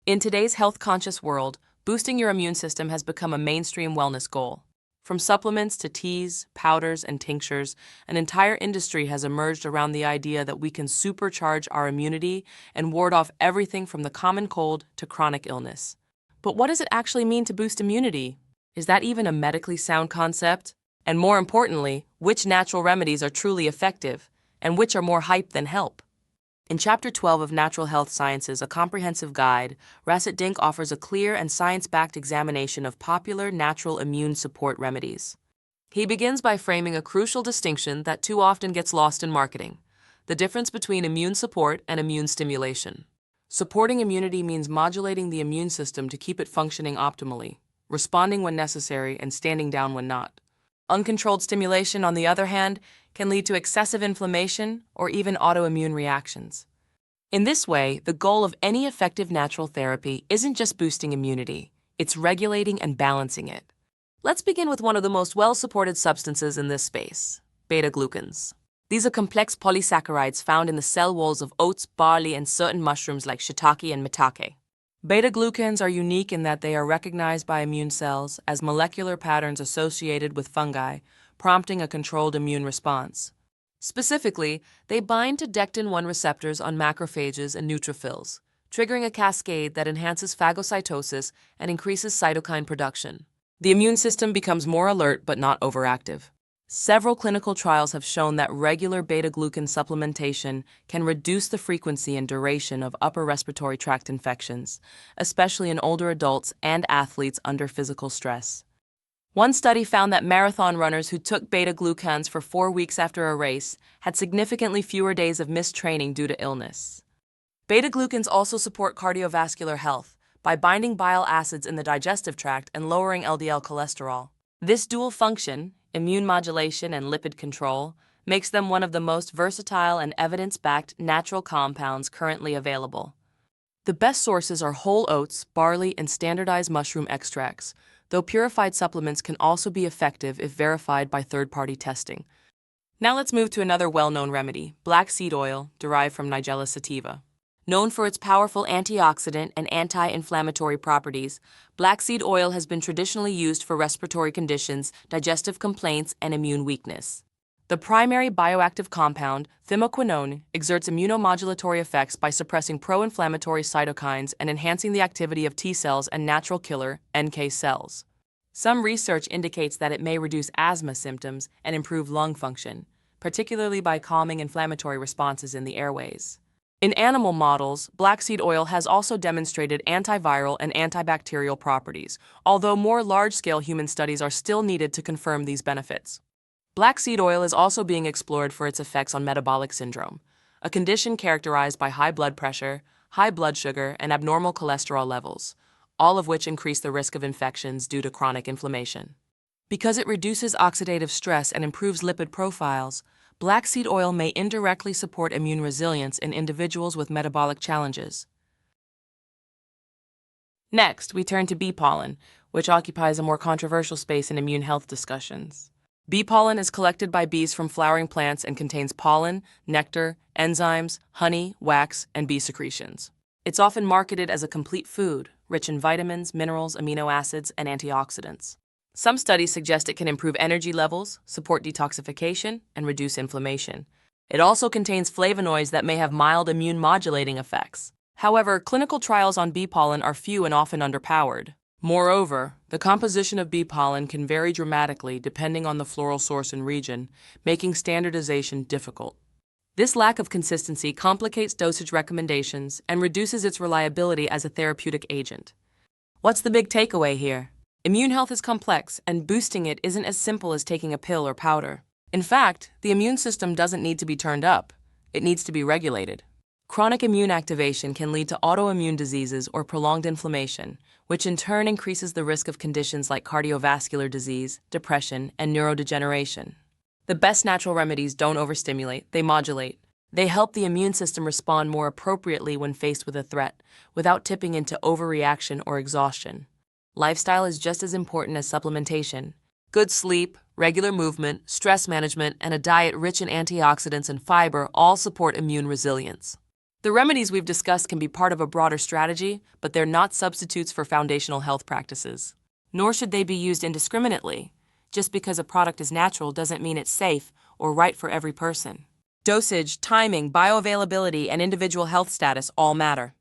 In today's health-conscious world, boosting your immune system has become a mainstream wellness goal. From supplements to teas, powders, and tinctures, an entire industry has emerged around the idea that we can supercharge our immunity and ward off everything from the common cold to chronic illness. But what does it actually mean to boost immunity? Is that even a medically sound concept? And more importantly, which natural remedies are truly effective, and which are more hype than help? In Chapter 12 of Natural Health Sciences, a comprehensive guide, Rasit Dinc offers a clear and science-backed examination of popular natural immune support remedies. He begins by framing a crucial distinction that too often gets lost in marketing: the difference between immune support and immune stimulation. Supporting immunity means modulating the immune system to keep it functioning optimally, responding when necessary and standing down when not. Uncontrolled stimulation, on the other hand, can lead to excessive inflammation or even autoimmune reactions. In this way, the goal of any effective natural therapy isn't just boosting immunity, it's regulating and balancing it. Let's begin with one of the most well-supported substances in this space: beta-glucans. These are complex polysaccharides found in the cell walls of oats, barley, and certain mushrooms like shiitake and maitake. Beta-glucans are unique in that they are recognized by immune cells as molecular patterns associated with fungi, prompting a controlled immune response. Specifically, they bind to dectin-1 receptors on macrophages and neutrophils, triggering a cascade that enhances phagocytosis and increases cytokine production. The immune system becomes more alert but not overactive. Several clinical trials have shown that regular beta-glucan supplementation can reduce the frequency and duration of upper respiratory tract infections, especially in older adults and athletes under physical stress. One study found that marathon runners who took beta-glucans for 4 weeks after a race had significantly fewer days of missed training due to illness. Beta-glucans also support cardiovascular health by binding bile acids in the digestive tract and lowering LDL cholesterol. This dual function, immune modulation and lipid control, makes them one of the most versatile and evidence-backed natural compounds currently available. The best sources are whole oats, barley, and standardized mushroom extracts, though purified supplements can also be effective if verified by third-party testing. Now let's move to another well-known remedy: black seed oil, derived from Nigella sativa. Known for its powerful antioxidant and anti-inflammatory properties, black seed oil has been traditionally used for respiratory conditions, digestive complaints, and immune weakness. The primary bioactive compound, thymoquinone, exerts immunomodulatory effects by suppressing pro-inflammatory cytokines and enhancing the activity of T cells and natural killer NK cells. Some research indicates that it may reduce asthma symptoms and improve lung function, particularly by calming inflammatory responses in the airways. In animal models, black seed oil has also demonstrated antiviral and antibacterial properties, although more large-scale human studies are still needed to confirm these benefits. Black seed oil is also being explored for its effects on metabolic syndrome, a condition characterized by high blood pressure, high blood sugar, and abnormal cholesterol levels, all of which increase the risk of infections due to chronic inflammation. Because it reduces oxidative stress and improves lipid profiles, black seed oil may indirectly support immune resilience in individuals with metabolic challenges. Next, we turn to bee pollen, which occupies a more controversial space in immune health discussions. Bee pollen is collected by bees from flowering plants and contains pollen, nectar, enzymes, honey, wax, and bee secretions. It's often marketed as a complete food, rich in vitamins, minerals, amino acids, and antioxidants. Some studies suggest it can improve energy levels, support detoxification, and reduce inflammation. It also contains flavonoids that may have mild immune modulating effects. However, clinical trials on bee pollen are few and often underpowered. Moreover, the composition of bee pollen can vary dramatically depending on the floral source and region, making standardization difficult. This lack of consistency complicates dosage recommendations and reduces its reliability as a therapeutic agent. What's the big takeaway here? Immune health is complex, and boosting it isn't as simple as taking a pill or powder. In fact, the immune system doesn't need to be turned up. It needs to be regulated. Chronic immune activation can lead to autoimmune diseases or prolonged inflammation, which in turn increases the risk of conditions like cardiovascular disease, depression, and neurodegeneration. The best natural remedies don't overstimulate, they modulate. They help the immune system respond more appropriately when faced with a threat, without tipping into overreaction or exhaustion. Lifestyle is just as important as supplementation. Good sleep, regular movement, stress management, and a diet rich in antioxidants and fiber all support immune resilience. The remedies we've discussed can be part of a broader strategy, but they're not substitutes for foundational health practices. Nor should they be used indiscriminately. Just because a product is natural doesn't mean it's safe or right for every person. Dosage, timing, bioavailability, and individual health status all matter.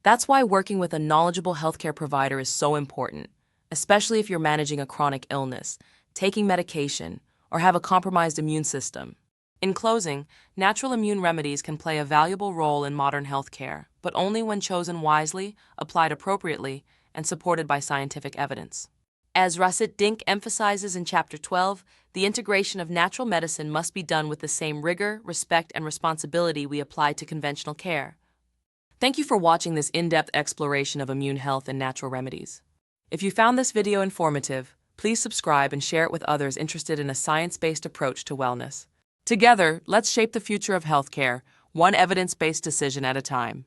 That's why working with a knowledgeable healthcare provider is so important, especially if you're managing a chronic illness, taking medication, or have a compromised immune system. In closing, natural immune remedies can play a valuable role in modern healthcare, but only when chosen wisely, applied appropriately, and supported by scientific evidence. As Rasit Dinc emphasizes in Chapter 12, the integration of natural medicine must be done with the same rigor, respect, and responsibility we apply to conventional care. Thank you for watching this in-depth exploration of immune health and natural remedies. If you found this video informative, please subscribe and share it with others interested in a science-based approach to wellness. Together, let's shape the future of healthcare, one evidence-based decision at a time.